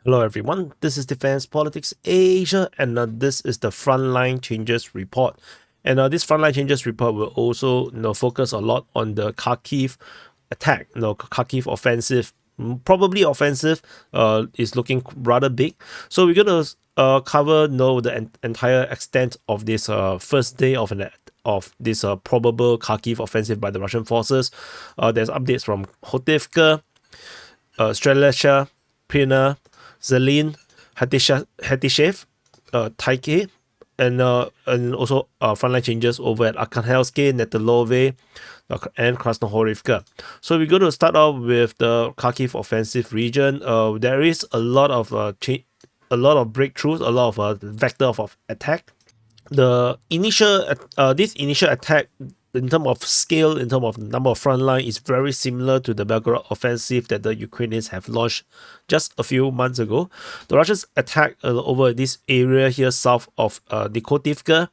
Hello everyone, this is Defense Politics Asia, and this is the Frontline Changes Report. And this Frontline Changes Report will also focus a lot on the Kharkiv attack, Kharkiv offensive. Probably offensive is looking rather big. So we're going to cover the entire extent of this first day of this probable Kharkiv offensive by the Russian forces. There's updates from Hotivka, Streletsha, Pina, Zelin, Hatishev, Taike, and also frontline changes over at Arkhangelsk, Netailove, and Krasnohorivka. So we're going to start off with the Kharkiv offensive region. There is a lot of breakthroughs, a lot of vector of attack. The initial this initial attack, in terms of scale, in terms of number of frontline, is very similar to the Belgorod offensive that the Ukrainians have launched just a few months ago. The Russians attacked over this area here south of Nikotivka,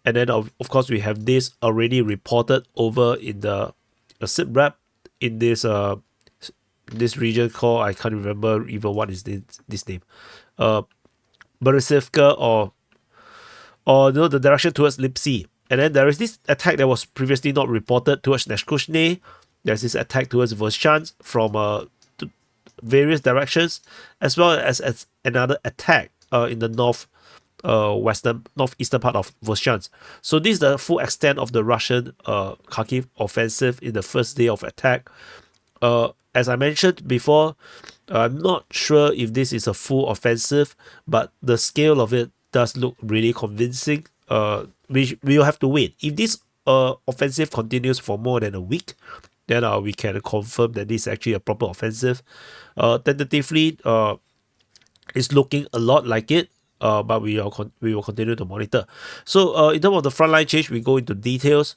and then of course we have this already reported over in the SITREP in this region called, I can't remember even what is this name, Borisivka or the direction towards Lipsy. And then there is this attack that was previously not reported towards Neshkushny. There's this attack towards Vovchansk from various directions, as well as another attack in the northeastern part of Vovchansk. So this is the full extent of the Russian Kharkiv offensive in the first day of attack. As I mentioned before, I'm not sure if this is a full offensive, but the scale of it does look really convincing. We will have to wait. If this offensive continues for more than a week, then we can confirm that this is actually a proper offensive. Tentatively, it's looking a lot like it, but we will continue to monitor. So in terms of the frontline change, we go into details.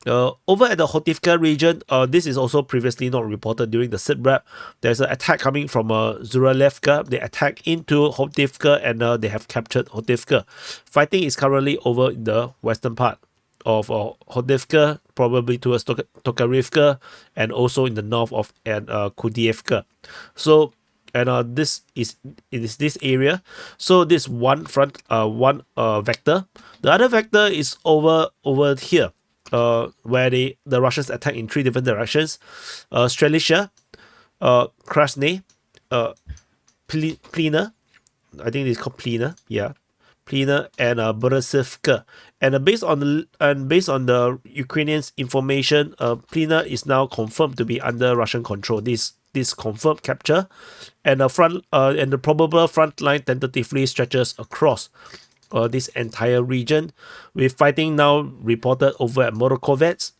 Over at the Hotivka region, this is also previously not reported during the SITREP. There's an attack coming from Zuralevka. They attack into Hotivka and they have captured Hotivka. Fighting is currently over in the western part of Hotivka, probably towards Tokarivka, and also in the north of Kudievka. So, and this is this area. So this one front, one vector. The other vector is over here. Where the Russians attack in three different directions. Strelica, Krasny, Plina, I think it's called Plina, yeah, Plina, and Borisivka. And based on the Ukrainians' information, Plina is now confirmed to be under Russian control. This confirmed capture, and the probable front line tentatively stretches across this entire region, with fighting now reported over at Morokovets,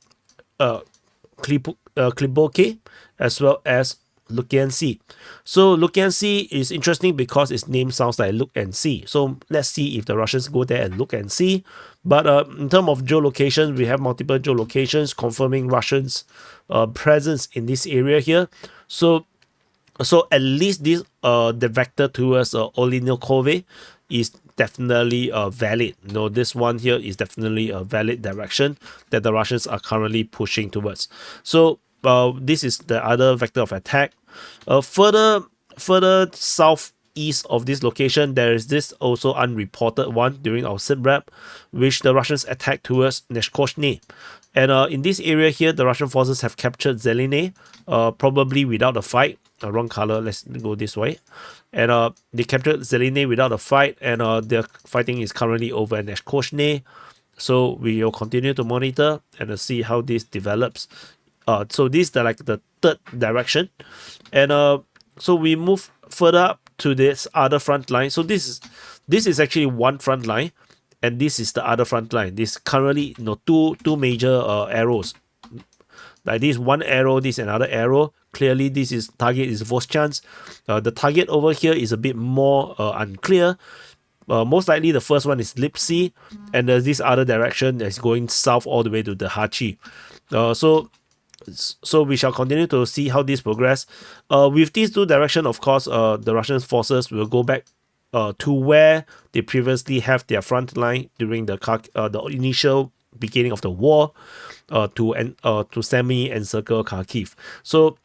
Kliboke, as well as Lukiansi. So Lukiansi is interesting because its name sounds like look and see. So let's see if the Russians go there and look and see. But in terms of geolocation, we have multiple geolocations confirming Russians' presence in this area here. So at least this the vector towards Olinikove is definitely valid. This one here is definitely a valid direction that the Russians are currently pushing towards. So this is the other vector of attack. Further southeast of this location, there is this also unreported one during our SITREP, which the Russians attacked towards Neshkoshny. And in this area here, the Russian forces have captured Zeline, probably without a fight. Wrong color, let's go this way. And they captured Zeline without a fight, and their fighting is currently over in Neshkoshny. So we will continue to monitor and see how this develops. So this is the third direction. And so we move further up to this other front line. So this is actually one front line, and this is the other front line. This currently two major arrows. Like this one arrow, this another arrow. Clearly, this is target is Vovchansk. The target over here is a bit more unclear. Most likely, the first one is Lipsy, and there's this other direction that's going south all the way to the Hachi. So we shall continue to see how this progress. With these two directions, of course, the Russian forces will go back to where they previously have their front line during the initial beginning of the war, to semi-encircle Kharkiv. So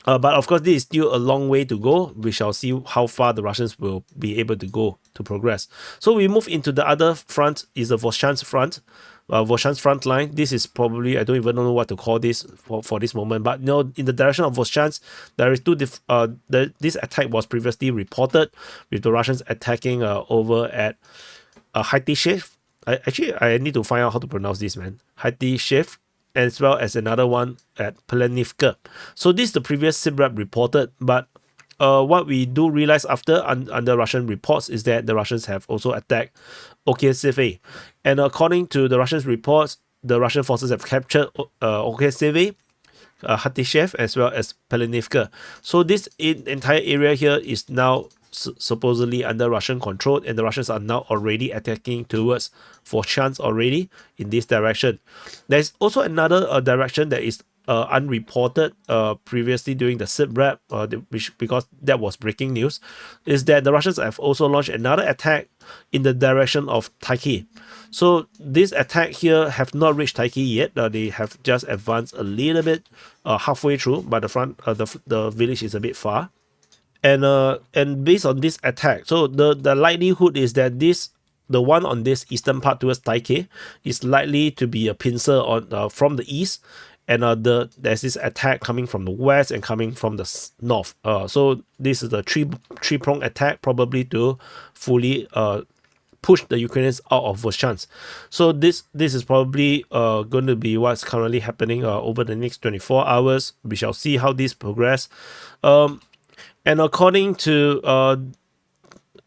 But of course, this is still a long way to go. We shall see how far the Russians will be able to go to progress. So we move into the other front, is the Vovchansk front. Vovchansk front line. This is probably, I don't even know what to call this for this moment. But you know, in the direction of Vovchansk, there is this attack was previously reported with the Russians attacking over at Netailove. I need to find out how to pronounce this, man. Netailove, as well as another one at Plenivka. So this is the previous SITREP reported, but what we do realize after under Russian reports is that the Russians have also attacked Okhotsk. And according to the Russian reports, the Russian forces have captured Okhotsk, Netailove, as well as Plenivka. So this entire area here is now supposedly under Russian control, and the Russians are now already attacking towards Vovchansk already in this direction. There's also another direction that is unreported previously during the SITREP, because that was breaking news, is that the Russians have also launched another attack in the direction of Kharkiv. So this attack here have not reached Kharkiv yet. They have just advanced a little bit halfway through, but the village is a bit far. And based on this attack, so the likelihood is that the one on this eastern part towards Kharkiv is likely to be a pincer on from the east, and there's this attack coming from the west and coming from the north. So this is a three-pronged attack, probably to fully push the Ukrainians out of Vovchansk. So this is probably going to be what's currently happening over the next 24 hours. We shall see how this progress. And according to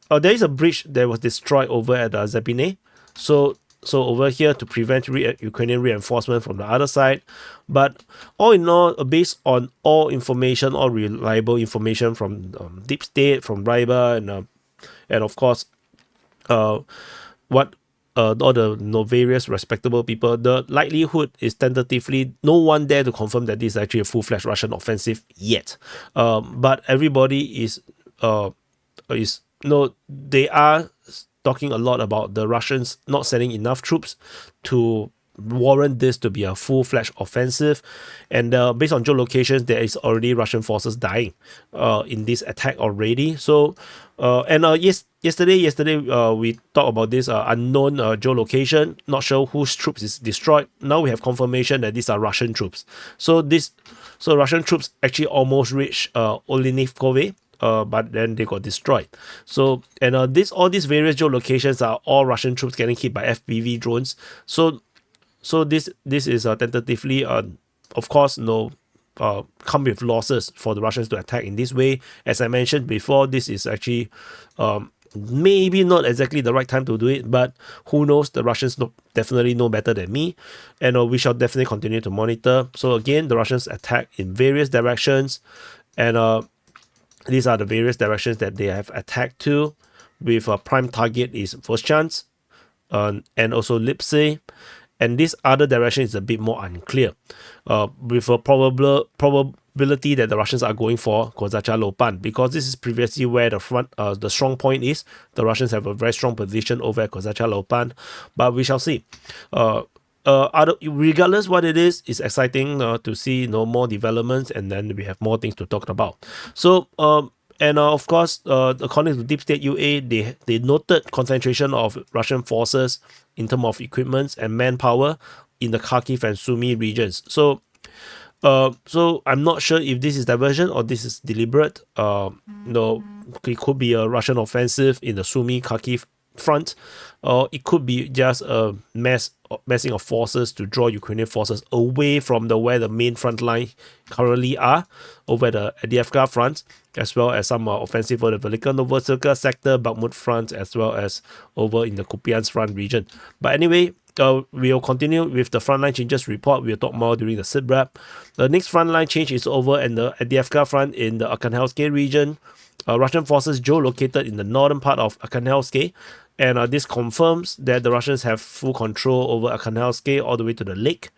there is a bridge that was destroyed over at Zabine. So over here to prevent Ukrainian reinforcement from the other side. But all in all, based on all reliable information from Deep State, from Ryber, and of course, all the various respectable people, the likelihood is tentatively no one dare to confirm that this is actually a full-fledged Russian offensive yet. But everybody they are talking a lot about the Russians not sending enough troops to warrant this to be a full-fledged offensive, and based on geolocations, there is already Russian forces dying in this attack already. So yesterday we talked about this unknown geolocation, not sure whose troops is destroyed. Now we have confirmation that these are Russian troops. So Russian troops actually almost reached Olenivkove, but then they got destroyed. So all these various geolocations are all Russian troops getting hit by FPV drones. So this is tentatively, of course, come with losses for the Russians to attack in this way. As I mentioned before, this is actually maybe not exactly the right time to do it, but who knows? The Russians definitely know better than me, and we shall definitely continue to monitor. So again, the Russians attack in various directions, and these are the various directions that they have attacked to, with a prime target is Vovchansk and also Lipsy. And this other direction is a bit more unclear, with a probability that the Russians are going for Kozacha Lopan, because this is previously where the strong point is. The Russians have a very strong position over at Kozacha Lopan, but we shall see. Regardless what it is, it's exciting to see more developments, and then we have more things to talk about. So of course, according to Deep State UA, they noted concentration of Russian forces in terms of equipment and manpower in the Kharkiv and Sumy regions. So I'm not sure if this is diversion or this is deliberate. It could be a Russian offensive in the Sumy Kharkiv front, or it could be just a massing of forces to draw Ukrainian forces away from where the main front line currently are, over at the Avdiivka front, as well as some offensive for the Velika Novosibirsk sector, Bakhmut front, as well as over in the Kupiansk front region. But anyway, we'll continue with the frontline changes report. We'll talk more during the SITREP. The next frontline change is over in the Avdiivka front in the Arkhangelsk region. Russian forces geolocated in the northern part of Arkhangelsk, and this confirms that the Russians have full control over Arkhangelsk all the way to the lake.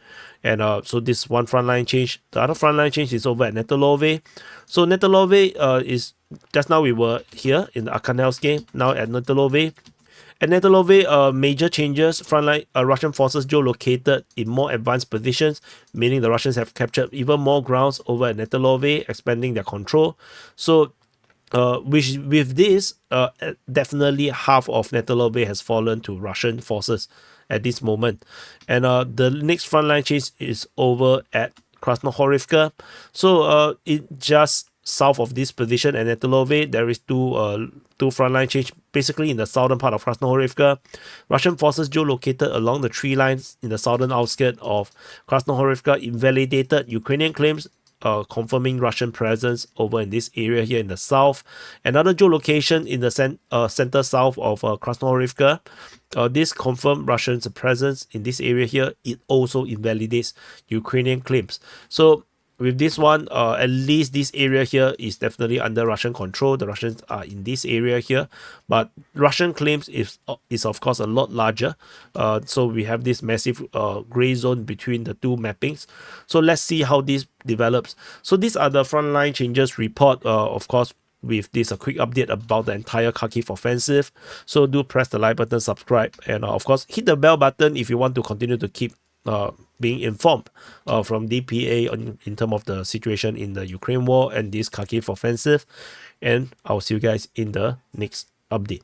And so this one frontline change. The other frontline change is over at Netailove. So Netailove is, just now we were here in the Arkhangelsk, now at Netailove. At Netailove, major changes. Frontline Russian forces geolocated in more advanced positions, meaning the Russians have captured even more grounds over at Netailove, expanding their control. So with this, definitely half of Netailove has fallen to Russian forces at this moment. And the next frontline change is over at Krasnohorivka. So it just south of this position at Netailove, there is two frontline change basically in the southern part of Krasnohorivka. Russian forces geolocated along the tree lines in the southern outskirts of Krasnohorivka invalidated Ukrainian claims confirming Russian presence over in this area here in the south. Another geolocation in the center south of Krasnohorivka. This confirmed Russians' presence in this area here. It also invalidates Ukrainian claims. So with this one, at least this area here is definitely under Russian control. The Russians are in this area here, but Russian claims is of course a lot larger. So we have this massive gray zone between the two mappings. So let's see how this develops. So these are the frontline changes report. Of course, with this a quick update about the entire Kharkiv offensive. So do press the like button, subscribe, and of course hit the bell button if you want to continue to keep being informed from DPA in terms of the situation in the Ukraine war and this Kharkiv offensive. And I'll see you guys in the next update.